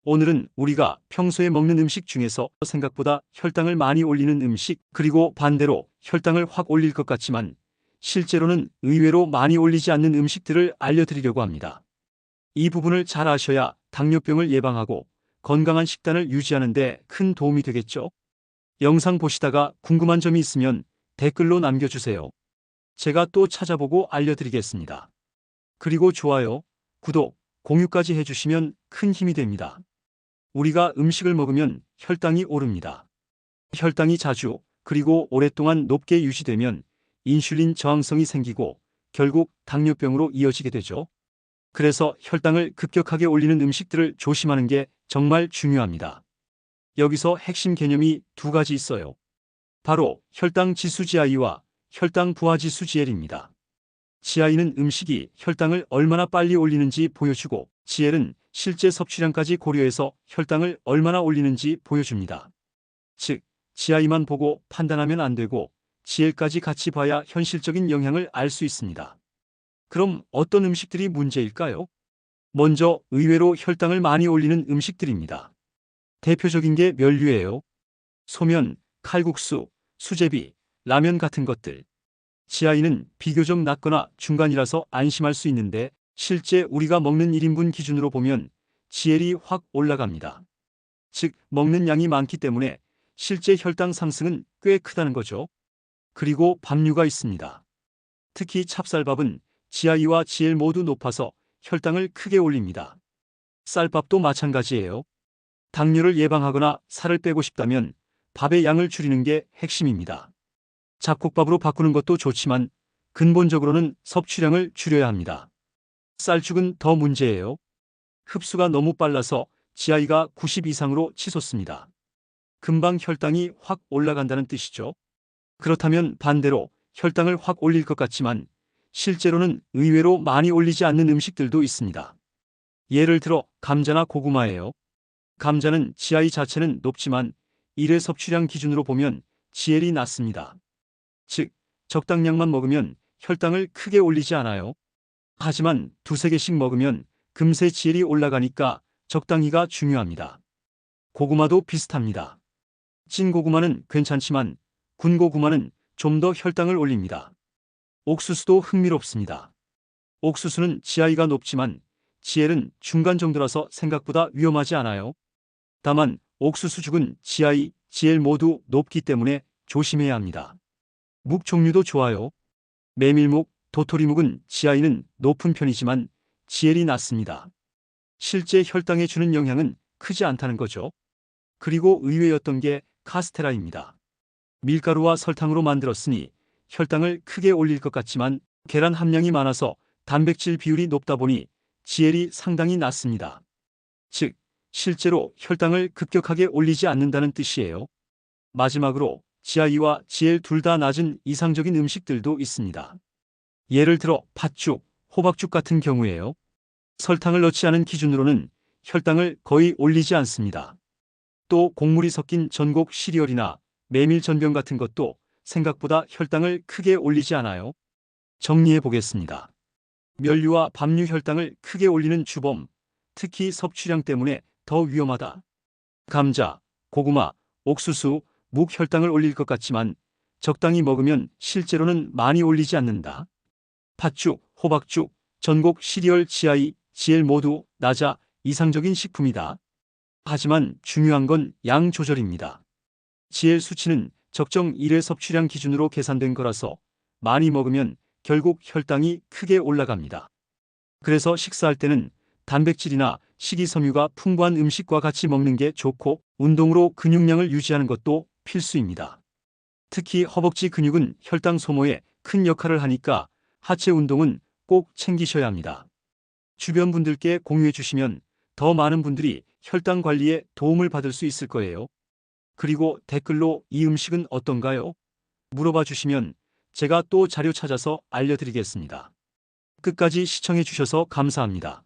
오늘은 우리가 평소에 먹는 음식 중에서 생각보다 혈당을 많이 올리는 음식, 그리고 반대로 혈당을 확 올릴 것 같지만 실제로는 의외로 많이 올리지 않는 음식들을 알려드리려고 합니다. 이 부분을 잘 아셔야 당뇨병을 예방하고 건강한 식단을 유지하는 데 큰 도움이 되겠죠? 영상 보시다가 궁금한 점이 있으면 댓글로 남겨주세요. 제가 또 찾아보고 알려드리겠습니다. 그리고 좋아요, 구독, 공유까지 해주시면 큰 힘이 됩니다. 우리가 음식을 먹으면 혈당이 오릅니다. 혈당이 자주 그리고 오랫동안 높게 유지되면 인슐린 저항성이 생기고 결국 당뇨병으로 이어지게 되죠. 그래서 혈당을 급격하게 올리는 음식들을 조심하는 게 정말 중요합니다. 여기서 핵심 개념이 두 가지 있어요. 바로 혈당 지수 GI와 혈당 부하 지수 GL입니다. GI는 음식이 혈당을 얼마나 빨리 올리는지 보여주고 GL은 실제 섭취량까지 고려해서 혈당을 얼마나 올리는지 보여줍니다. 즉, GI만 보고 판단하면 안 되고 GL까지 같이 봐야 현실적인 영향을 알 수 있습니다. 그럼 어떤 음식들이 문제일까요? 먼저 의외로 혈당을 많이 올리는 음식들입니다. 대표적인 게 면류예요. 소면, 칼국수, 수제비, 라면 같은 것들. GI는 비교적 낮거나 중간이라서 안심할 수 있는데 실제 우리가 먹는 1인분 기준으로 보면 GL이 확 올라갑니다. 즉, 먹는 양이 많기 때문에 실제 혈당 상승은 꽤 크다는 거죠. 그리고 밥류가 있습니다. 특히 찹쌀밥은 GI와 GL 모두 높아서 혈당을 크게 올립니다. 쌀밥도 마찬가지예요. 당뇨를 예방하거나 살을 빼고 싶다면 밥의 양을 줄이는 게 핵심입니다. 잡곡밥으로 바꾸는 것도 좋지만 근본적으로는 섭취량을 줄여야 합니다. 쌀죽은 더 문제예요. 흡수가 너무 빨라서 GI가 90 이상으로 치솟습니다. 금방 혈당이 확 올라간다는 뜻이죠. 그렇다면 반대로 혈당을 확 올릴 것 같지만 실제로는 의외로 많이 올리지 않는 음식들도 있습니다. 예를 들어 감자나 고구마예요. 감자는 GI 자체는 높지만 일회 섭취량 기준으로 보면 GL이 낮습니다. 즉, 적당량만 먹으면 혈당을 크게 올리지 않아요. 하지만 두세 개씩 먹으면 금세 GL이 올라가니까 적당히가 중요합니다. 고구마도 비슷합니다. 찐 고구마는 괜찮지만 군 고구마는 좀 더 혈당을 올립니다. 옥수수도 흥미롭습니다. 옥수수는 GI가 높지만 GL은 중간 정도라서 생각보다 위험하지 않아요. 다만 옥수수죽은 GI, GL 모두 높기 때문에 조심해야 합니다. 묵 종류도 좋아요. 메밀묵, 도토리묵은 GI는 높은 편이지만 GL이 낮습니다. 실제 혈당에 주는 영향은 크지 않다는 거죠. 그리고 의외였던 게 카스테라입니다. 밀가루와 설탕으로 만들었으니 혈당을 크게 올릴 것 같지만 계란 함량이 많아서 단백질 비율이 높다 보니 GL이 상당히 낮습니다. 즉, 실제로 혈당을 급격하게 올리지 않는다는 뜻이에요. 마지막으로 GI와 GL 둘 다 낮은 이상적인 음식들도 있습니다. 예를 들어 팥죽, 호박죽 같은 경우에요. 설탕을 넣지 않은 기준으로는 혈당을 거의 올리지 않습니다. 또 곡물이 섞인 전곡 시리얼이나 메밀 전병 같은 것도 생각보다 혈당을 크게 올리지 않아요. 정리해 보겠습니다. 면류와 밥류 혈당을 크게 올리는 주범, 특히 섭취량 때문에 더 위험하다. 감자, 고구마, 옥수수, 묵 혈당을 올릴 것 같지만 적당히 먹으면 실제로는 많이 올리지 않는다. 팥죽, 호박죽, 전곡 시리얼 GI, GL 모두 낮아 이상적인 식품이다. 하지만 중요한 건 양 조절입니다. GL 수치는 적정 일회 섭취량 기준으로 계산된 거라서 많이 먹으면 결국 혈당이 크게 올라갑니다. 그래서 식사할 때는 단백질이나 식이섬유가 풍부한 음식과 같이 먹는 게 좋고 운동으로 근육량을 유지하는 것도 필수입니다. 특히 허벅지 근육은 혈당 소모에 큰 역할을 하니까 하체 운동은 꼭 챙기셔야 합니다. 주변 분들께 공유해 주시면 더 많은 분들이 혈당 관리에 도움을 받을 수 있을 거예요. 그리고 댓글로 이 음식은 어떤가요? 물어봐 주시면 제가 또 자료 찾아서 알려드리겠습니다. 끝까지 시청해 주셔서 감사합니다.